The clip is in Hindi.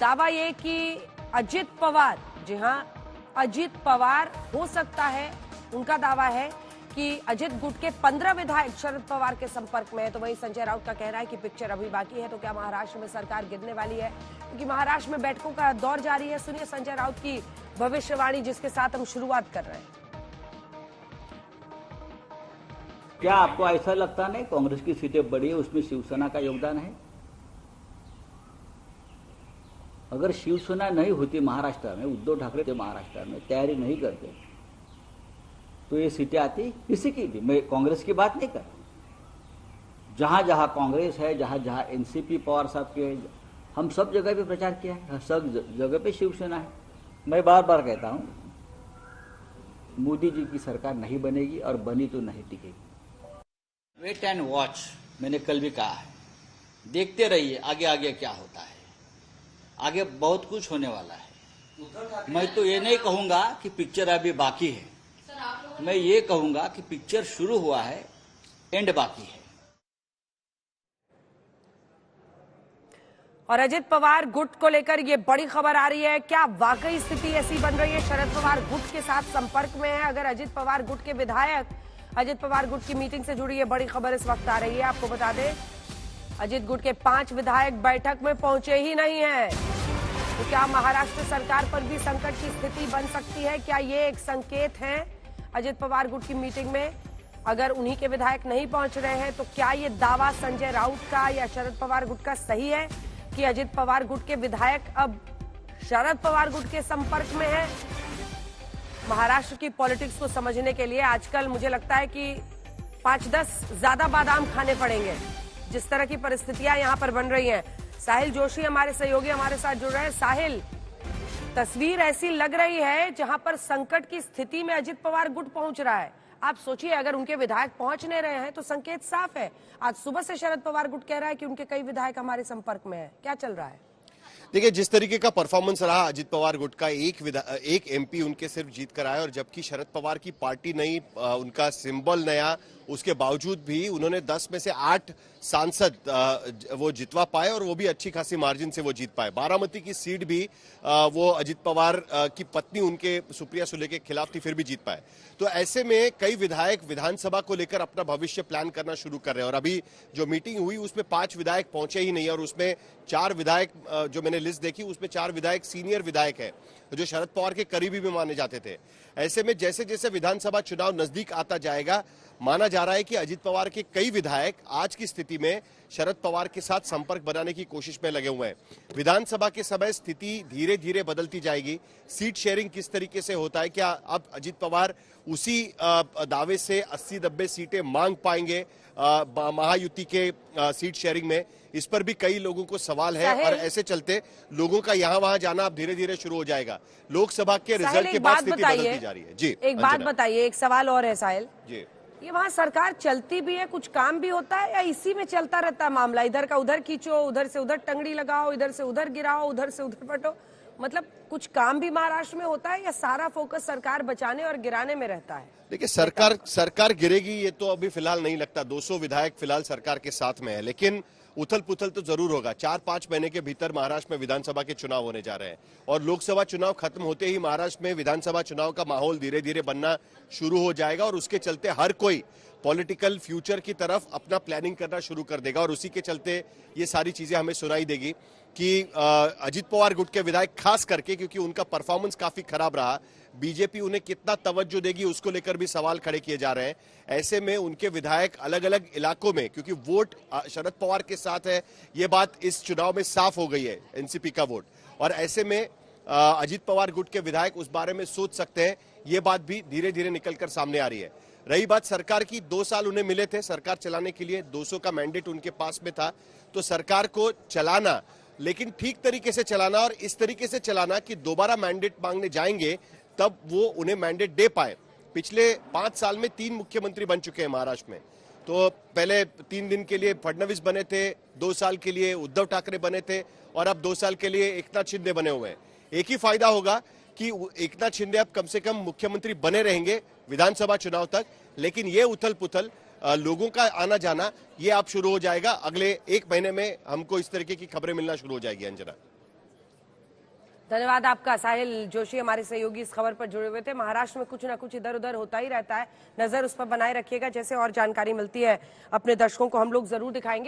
दावा ये कि अजित पवार, जी हां, अजित पवार हो सकता है, उनका दावा है कि अजित गुट के 15 विधायक शरद पवार के संपर्क में है। तो वहीं संजय राउत का कहना है कि पिक्चर अभी बाकी है। तो क्या महाराष्ट्र में सरकार गिरने वाली है? क्योंकि महाराष्ट्र में बैठकों का दौर जारी है। सुनिए संजय राउत की भविष्यवाणी, जिसके साथ हम शुरुआत कर रहे हैं। क्या आपको ऐसा लगता नहीं कांग्रेस की सीटें बढ़ी है, उसमें शिवसेना का योगदान है? अगर शिवसेना नहीं होती महाराष्ट्र में, उद्धव ठाकरे थे महाराष्ट्र में, तैयारी नहीं करते, तो ये सीटें आती किसी की भी। मैं कांग्रेस की बात नहीं कर, जहां जहां कांग्रेस है, जहां जहां एनसीपी पवार साहब के, हम सब जगह पे प्रचार किया है, सब जगह पे शिवसेना है। मैं बार बार कहता हूं, मोदी जी की सरकार नहीं बनेगी और बनी तो नहीं टिकेगी। वेट एंड वॉच, मैंने कल भी कहा है, देखते रहिए आगे आगे क्या होता है। आगे बहुत कुछ होने वाला है। मैं तो ये नहीं कहूंगा कि पिक्चर अभी बाकी है, मैं ये कहूंगा कि पिक्चर शुरू हुआ है, एंड बाकी है। और अजित पवार गुट को लेकर ये बड़ी खबर आ रही है। क्या वाकई स्थिति ऐसी बन रही है? शरद पवार गुट के साथ संपर्क में है। अगर अजित पवार गुट के विधायक अजित पवार गुट की मीटिंग से जुड़ी ये बड़ी खबर इस वक्त आ रही है। आपको बता दें, अजित गुट के 5 विधायक बैठक में पहुंचे ही नहीं है। तो क्या महाराष्ट्र सरकार पर भी संकट की स्थिति बन सकती है? क्या ये एक संकेत है अजित पवार गुट की मीटिंग में? अगर उन्हीं के विधायक नहीं पहुंच रहे हैं तो क्या ये दावा संजय राउत का या शरद पवार गुट का सही है कि अजित पवार गुट के विधायक अब शरद पवार गुट के संपर्क में है? महाराष्ट्र की पॉलिटिक्स को समझने के लिए आजकल मुझे लगता है कि 5-10 ज्यादा बादाम खाने पड़ेंगे, जिस तरह की परिस्थितियां यहां पर बन रही हैं। साहिल जोशी हमारे सहयोगी हमारे साथ जुड़ रहे हैं। साहिल, तस्वीर ऐसी लग रही है जहां पर संकट की स्थिति में अजित पवार गुट पहुंच रहा है। आप सोचिए, अगर उनके विधायक पहुंच नहीं रहे हैं तो संकेत साफ है। आज सुबह से शरद पवार गुट कह रहा है कि उनके कई विधायक हमारे संपर्क में है। क्या चल रहा है? देखिए, जिस तरीके का परफॉर्मेंस रहा अजित पवार गुट का, एक एमपी उनके सिर्फ जीत कर आए, और जबकि शरद पवार की पार्टी नई, उनका सिंबल नया, उसके बावजूद भी उन्होंने 10 में से 8 सांसद वो जितवा पाए, और वो भी अच्छी खासी मार्जिन से वो जीत पाए। बारामती की सीट भी वो अजित पवार की पत्नी उनके सुप्रिया सुले के खिलाफ थी, फिर भी जीत पाए। तो ऐसे में कई विधायक विधानसभा को लेकर अपना भविष्य प्लान करना शुरू कर रहे हैं। और अभी जो मीटिंग हुई उसमें 5 विधायक पहुंचे ही नहीं, और उसमें 4 विधायक, जो मैंने लिस्ट देखी उसमें 4 विधायक सीनियर विधायक है, जो शरद पवार के करीबी भी माने जाते थे। ऐसे में जैसे जैसे विधानसभा चुनाव नजदीक आता जाएगा, माना जा रहा है कि अजित पवार के कई विधायक आज की स्थिति में शरद पवार के साथ संपर्क बनाने की कोशिश में लगे हुए हैं। विधानसभा के समय स्थिति धीरे धीरे बदलती जाएगी। सीट शेयरिंग किस तरीके से होता है, क्या अब अजित पवार उसी दावे से 80-90 सीटें मांग पाएंगे महायुति के सीट शेयरिंग में? इस पर भी कई लोगों को सवाल है, और ऐसे चलते लोगों का यहाँ वहां जाना अब धीरे धीरे शुरू हो जाएगा। लोकसभा के रिजल्ट के बाद स्थिति बदलती जा रही है। जी, एक बात बताइए, एक सवाल और है साहिल जी, ये वहाँ सरकार चलती भी है, कुछ काम भी होता है, या इसी में चलता रहता है मामला? इधर का उधर खींचो, उधर से उधर टंगड़ी लगाओ, इधर से उधर गिराओ, उधर से उधर पटो। मतलब कुछ काम भी महाराष्ट्र में होता है, या सारा फोकस सरकार बचाने और गिराने में रहता है? देखिए, सरकार गिरेगी ये तो अभी फिलहाल नहीं लगता। 200 विधायक फिलहाल सरकार के साथ में है, लेकिन उथल पुथल तो जरूर होगा। 4-5 महीने के भीतर महाराष्ट्र में विधानसभा के चुनाव होने जा रहे हैं, और लोकसभा चुनाव खत्म होते ही महाराष्ट्र में विधानसभा चुनाव का माहौल धीरे धीरे बनना शुरू हो जाएगा, और उसके चलते हर कोई पॉलिटिकल फ्यूचर की तरफ अपना प्लानिंग करना शुरू कर देगा। और उसी के चलते ये सारी चीजें हमें सुनाई देगी कि अजित पवार गुट के विधायक खास करके, क्योंकि उनका परफॉर्मेंस काफी खराब रहा, बीजेपी उन्हें कितना तवज्जो देगी उसको लेकर भी सवाल खड़े किए जा रहे हैं। ऐसे में उनके विधायक अलग अलग इलाकों में, क्योंकि वोट शरद पवार के साथ है, ये बात इस चुनाव में साफ हो गई है, एनसीपी का वोट। और ऐसे में अजित पवार गुट के विधायक उस बारे में सोच सकते हैं, ये बात भी धीरे धीरे निकलकर सामने आ रही है। रही बात सरकार की, 2 साल उन्हें मिले थे सरकार चलाने के लिए, 200 का मैंडेट उनके पास में था। तो सरकार को चलाना, लेकिन ठीक तरीके से चलाना, और इस तरीके से चलाना कि दोबारा मैंडेट मांगने जाएंगे तब वो उन्हें मैंडेट दे पाए। पिछले 5 साल में 3 मुख्यमंत्री बन चुके हैं महाराष्ट्र में। तो पहले 3 दिन के लिए फडणवीस बने थे, 2 साल के लिए उद्धव ठाकरे बने थे, और अब 2 साल के लिए एकनाथ शिंदे बने हुए हैं। एक ही फायदा होगा कि एकनाथ शिंदे अब कम से कम मुख्यमंत्री बने रहेंगे विधानसभा चुनाव तक, लेकिन ये उथल पुथल लोगों का आना जाना ये अब शुरू हो जाएगा। अगले 1 महीने में हमको इस तरीके की खबरें मिलना शुरू हो जाएगी। अंजना, धन्यवाद आपका। साहिल जोशी हमारे सहयोगी इस खबर पर जुड़े हुए थे। महाराष्ट्र में कुछ ना कुछ इधर उधर होता ही रहता है, नजर उस पर बनाए रखिएगा। जैसे और जानकारी मिलती है अपने दर्शकों को हम लोग जरूर दिखाएंगे।